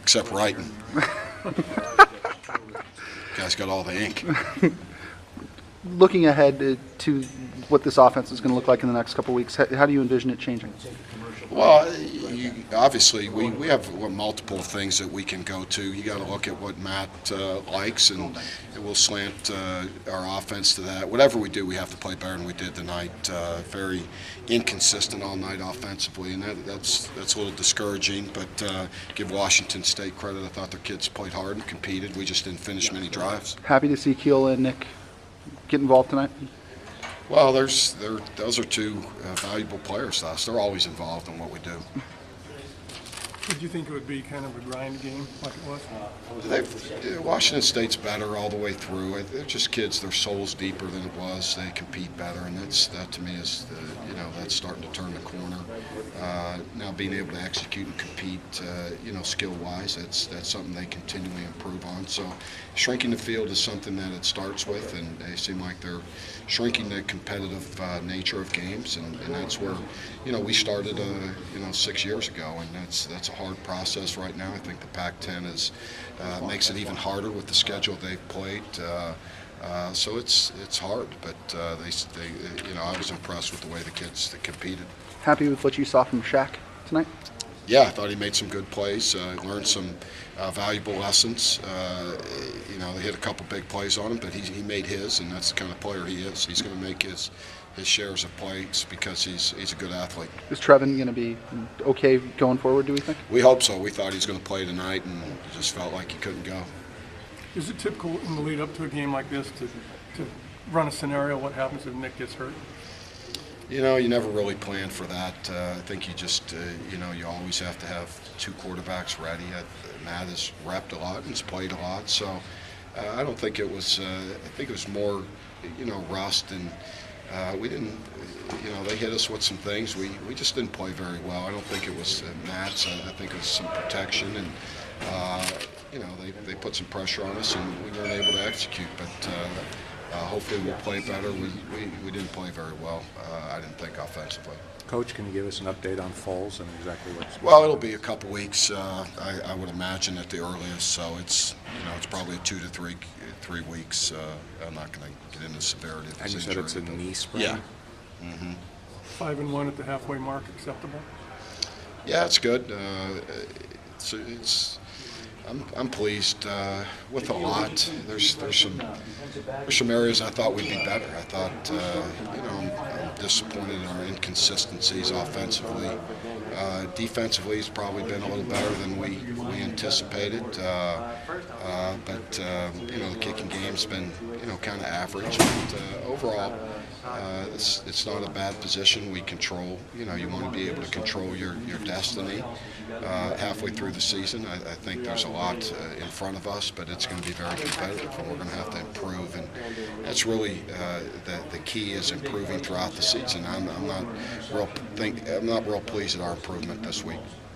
except writing. Guy's got all the ink. Looking ahead to what this offense is going to look like in the next couple of weeks, how do you envision it changing? Well, obviously, we have multiple things that we can go to. You got to look at what Matt likes, and we'll slant our offense to that. Whatever we do, we have to play better than we did tonight. Very inconsistent all night offensively, and that's a little discouraging. But give Washington State credit. I thought their kids played hard and competed. We just didn't finish many drives. Happy to see Keela and Nick get involved tonight. Well, those are two valuable players to us. They're always involved in what we do. Did you think it would be kind of a grind game like it was? Washington State's better all the way through. They're just kids. Their soul's deeper than it was. They compete better, and that to me is that's starting to turn the corner. Now being able to execute and compete, skill-wise, that's something they continually improve on. So shrinking the field is something that it starts with, and they seem like they're shrinking the competitive nature of games, and that's where we started 6 years ago, and that's a hard process right now. I think the Pac-10 makes it even harder with the schedule they've played. So it's hard, but I was impressed with the way the kids competed. Happy with what you saw from Shaq tonight? Yeah, I thought he made some good plays, learned some valuable lessons. They hit a couple big plays on him, but he made his, and that's the kind of player he is. He's going to make his shares of plays because he's a good athlete. Is Trevin going to be okay going forward, do we think? We hope so. We thought he was going to play tonight, and it just felt like he couldn't go. Is it typical in the lead up to a game like this to run a scenario? What happens if Nick gets hurt? You never really plan for that. I think you just, you always have to have two quarterbacks ready. Matt has repped a lot and has played a lot, so I don't think it was. I think it was more, rust, and we didn't. They hit us with some things. We just didn't play very well. I don't think it was Matt's. I think it was some protection, and they put some pressure on us, and we weren't able to execute. But hopefully we'll play better. We didn't play very well. I didn't think offensively. Coach, can you give us an update on Foles and exactly what's? Well, it'll be a couple weeks. I would imagine at the earliest. So it's probably 2 to 3 weeks. I'm not going to get into the severity of his injury. And you said it's a knee sprain. Yeah. Mm-hmm. 5-1 at the halfway mark, acceptable? Yeah, it's good. I'm pleased with a lot. There's some areas I thought we'd be better. I thought I'm disappointed in our inconsistencies offensively. Defensively, it's probably been a little better than we anticipated. But the kicking game's been kind of average. But overall, it's not a bad position. We control. You want to be able to control your destiny. Halfway through the season, I think there's a lot in front of us, but it's going to be very competitive, and we're going to have to improve. And that's really the key is improving throughout the season. I'm not real pleased at our improvement this week.